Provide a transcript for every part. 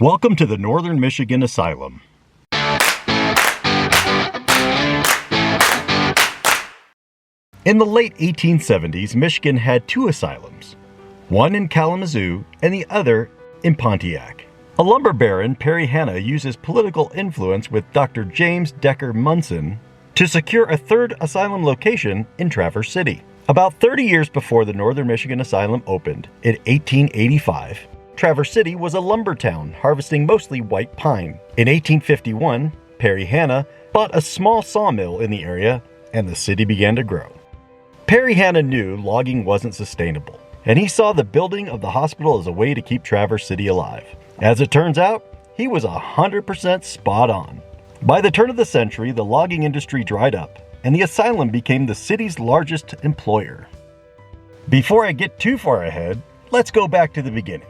Welcome to the Northern Michigan Asylum. In the late 1870s, Michigan had two asylums, one in Kalamazoo and the other in Pontiac. A lumber baron, Perry Hanna, used his political influence with Dr. James Decker Munson to secure a third asylum location in Traverse City. About 30 years before the Northern Michigan Asylum opened, in 1885, Traverse City was a lumber town, harvesting mostly white pine. In 1851, Perry Hanna bought a small sawmill in the area, and the city began to grow. Perry Hanna knew logging wasn't sustainable, and he saw the building of the hospital as a way to keep Traverse City alive. As it turns out, he was 100% spot on. By the turn of the century, the logging industry dried up, and the asylum became the city's largest employer. Before I get too far ahead, let's go back to the beginning.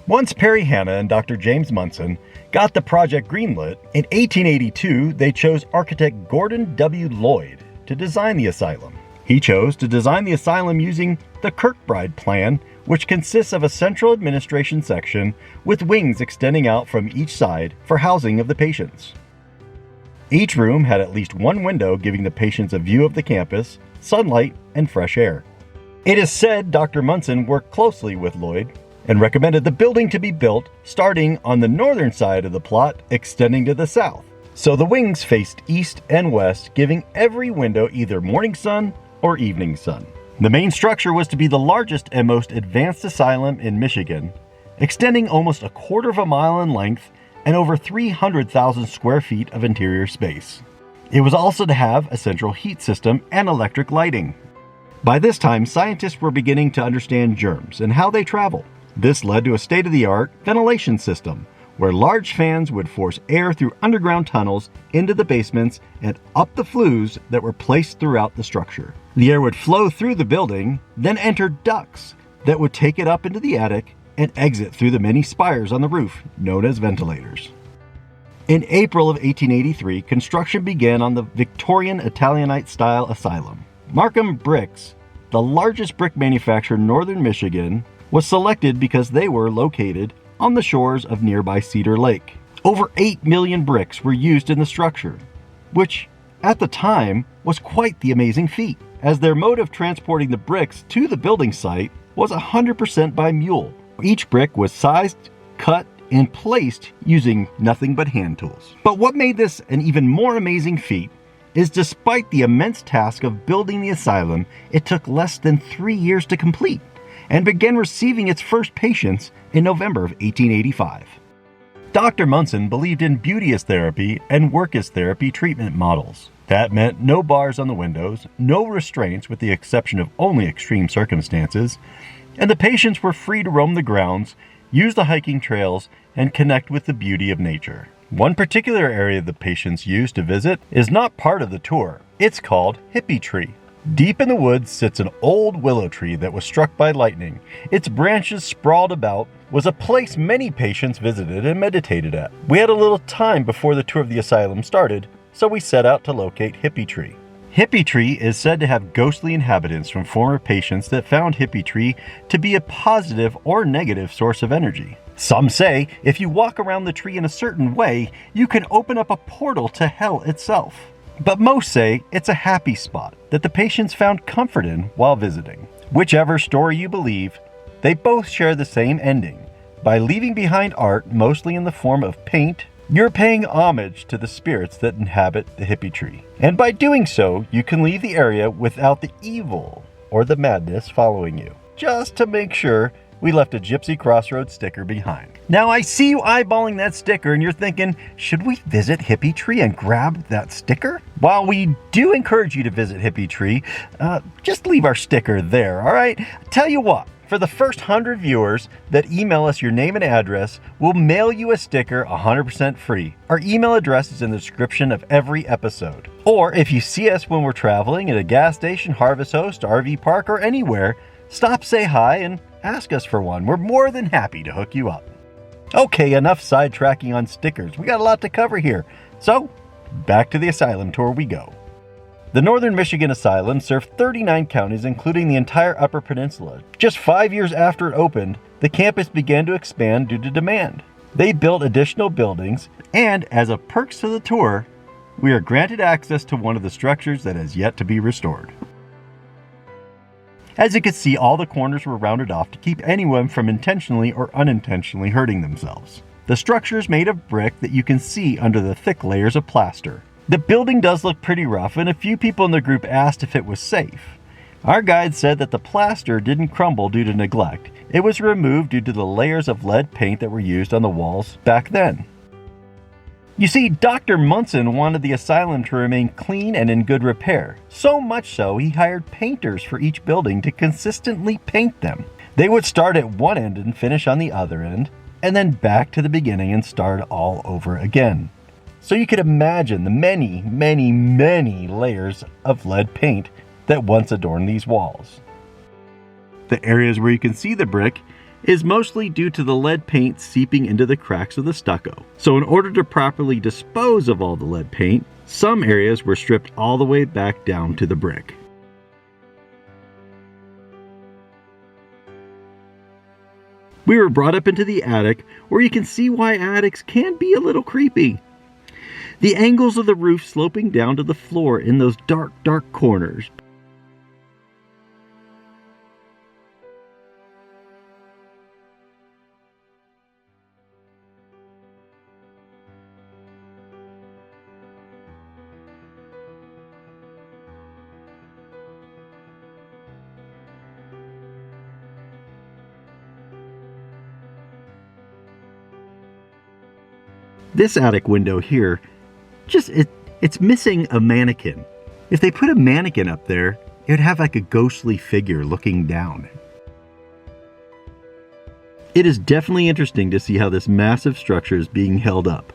Once Perry Hanna and Dr. James Munson got the project greenlit, in 1882 they chose architect Gordon W. Lloyd to design the asylum. He chose to design the asylum using the Kirkbride plan, which consists of a central administration section with wings extending out from each side for housing of the patients. Each room had at least one window giving the patients a view of the campus, sunlight, and fresh air. It is said Dr. Munson worked closely with Lloyd and recommended the building to be built starting on the northern side of the plot, extending to the south. So the wings faced east and west, giving every window either morning sun or evening sun. The main structure was to be the largest and most advanced asylum in Michigan, extending almost a quarter of a mile in length and over 300,000 square feet of interior space. It was also to have a central heat system and electric lighting. By this time, scientists were beginning to understand germs and how they travel. This led to a state-of-the-art ventilation system, where large fans would force air through underground tunnels into the basements and up the flues that were placed throughout the structure. The air would flow through the building, then enter ducts that would take it up into the attic and exit through the many spires on the roof, known as ventilators. In April of 1883, construction began on the Victorian Italianate-style asylum. Markham Bricks, the largest brick manufacturer in northern Michigan, was selected because they were located on the shores of nearby Cedar Lake. Over 8 million bricks were used in the structure, which at the time was quite the amazing feat, as their mode of transporting the bricks to the building site was 100% by mule. Each brick was sized, cut, and placed using nothing but hand tools. But what made this an even more amazing feat is despite the immense task of building the asylum, it took less than 3 years to complete, and began receiving its first patients in November of 1885. Dr. Munson believed in beauteous therapy and workus therapy treatment models. That meant no bars on the windows, no restraints with the exception of only extreme circumstances, and the patients were free to roam the grounds, use the hiking trails, and connect with the beauty of nature. One particular area the patients used to visit is not part of the tour. It's called Hippie Tree. Deep in the woods sits an old willow tree that was struck by lightning. Its branches sprawled about, was a place many patients visited and meditated at. We had a little time before the tour of the asylum started, so we set out to locate Hippie Tree. Hippie Tree is said to have ghostly inhabitants from former patients that found Hippie Tree to be a positive or negative source of energy. Some say if you walk around the tree in a certain way, you can open up a portal to hell itself. But most say it's a happy spot that the patients found comfort in while visiting. Whichever story you believe, they both share the same ending. By leaving behind art, mostly in the form of paint, you're paying homage to the spirits that inhabit the Hippie Tree. And by doing so, you can leave the area without the evil or the madness following you. Just to make sure, we left a Gypsy Crossroads sticker behind. Now I see you eyeballing that sticker and you're thinking, should we visit Hippie Tree and grab that sticker? While we do encourage you to visit Hippie Tree, just leave our sticker there, all right? Tell you what, for the first 100 viewers that email us your name and address, we'll mail you a sticker 100% free. Our email address is in the description of every episode. Or if you see us when we're traveling at a gas station, Harvest Host, RV park, or anywhere, stop, say hi, and ask us for one. We're more than happy to hook you up. Okay, enough sidetracking on stickers. We got a lot to cover here. So, back to the asylum tour we go. The Northern Michigan Asylum served 39 counties, including the entire Upper Peninsula. Just 5 years after it opened, the campus began to expand due to demand. They built additional buildings, and as a perks to the tour, we are granted access to one of the structures that has yet to be restored. As you can see, all the corners were rounded off to keep anyone from intentionally or unintentionally hurting themselves. The structure is made of brick that you can see under the thick layers of plaster. The building does look pretty rough, and a few people in the group asked if it was safe. Our guide said that the plaster didn't crumble due to neglect. It was removed due to the layers of lead paint that were used on the walls back then. You see, Dr. Munson wanted the asylum to remain clean and in good repair. So much so, he hired painters for each building to consistently paint them. They would start at one end and finish on the other end, and then back to the beginning and start all over again. So you could imagine the many, many, many layers of lead paint that once adorned these walls. The areas where you can see the brick is mostly due to the lead paint seeping into the cracks of the stucco. So in order to properly dispose of all the lead paint, some areas were stripped all the way back down to the brick. We were brought up into the attic, where you can see why attics can be a little creepy. The angles of the roof sloping down to the floor in those dark, dark corners. This attic window here, it's missing a mannequin. If they put a mannequin up there, it would have like a ghostly figure looking down. It is definitely interesting to see how this massive structure is being held up.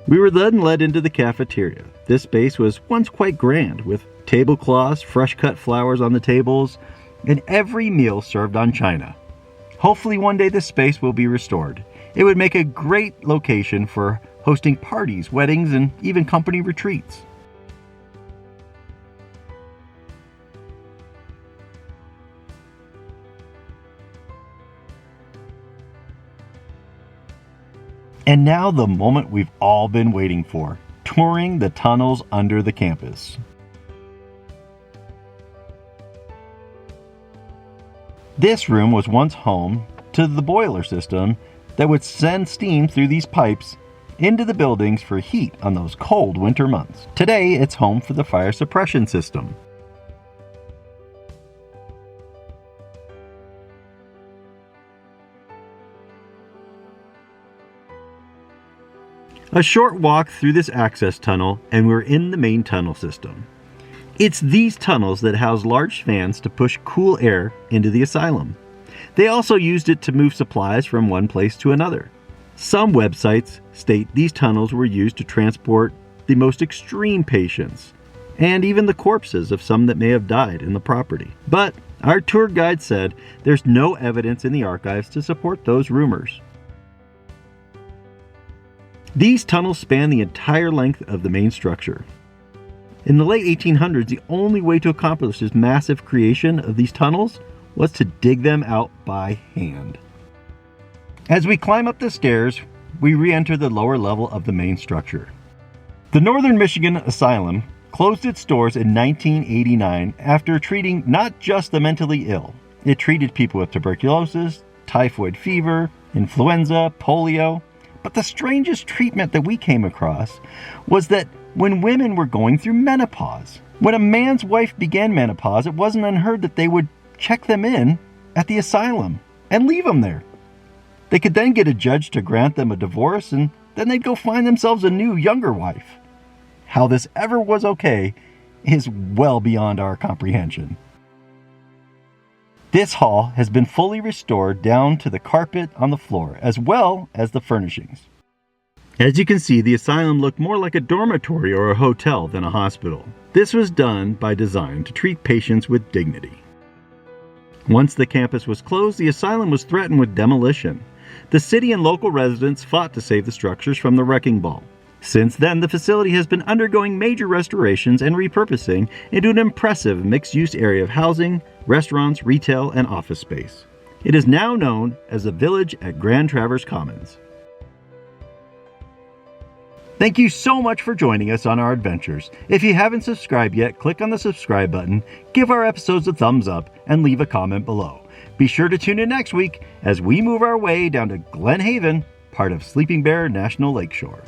We were then led into the cafeteria. This space was once quite grand, with tablecloths, fresh cut flowers on the tables, and every meal served on china. Hopefully one day this space will be restored. It would make a great location for hosting parties, weddings, and even company retreats. And now the moment we've all been waiting for, touring the tunnels under the campus. This room was once home to the boiler system that would send steam through these pipes into the buildings for heat on those cold winter months. Today, it's home for the fire suppression system. A short walk through this access tunnel and we're in the main tunnel system. It's these tunnels that house large fans to push cool air into the asylum. They also used it to move supplies from one place to another. Some websites state these tunnels were used to transport the most extreme patients, and even the corpses of some that may have died in the property. But our tour guide said there's no evidence in the archives to support those rumors. These tunnels span the entire length of the main structure. In the late 1800s, the only way to accomplish this massive creation of these tunnels was to dig them out by hand. As we climb up the stairs, we re-enter the lower level of the main structure. The Northern Michigan Asylum closed its doors in 1989 after treating not just the mentally ill. It treated people with tuberculosis, typhoid fever, influenza, polio. But the strangest treatment that we came across was that when women were going through menopause. When a man's wife began menopause, it wasn't unheard that they would check them in at the asylum and leave them there. They could then get a judge to grant them a divorce, and then they'd go find themselves a new, younger wife. How this ever was okay is well beyond our comprehension. This hall has been fully restored down to the carpet on the floor, as well as the furnishings. As you can see, the asylum looked more like a dormitory or a hotel than a hospital. This was done by design to treat patients with dignity. Once the campus was closed, the asylum was threatened with demolition. The city and local residents fought to save the structures from the wrecking ball. Since then, the facility has been undergoing major restorations and repurposing into an impressive mixed-use area of housing, restaurants, retail, and office space. It is now known as the Village at Grand Traverse Commons. Thank you so much for joining us on our adventures. If you haven't subscribed yet, click on the subscribe button, give our episodes a thumbs up, and leave a comment below. Be sure to tune in next week as we move our way down to Glen Haven, part of Sleeping Bear National Lakeshore.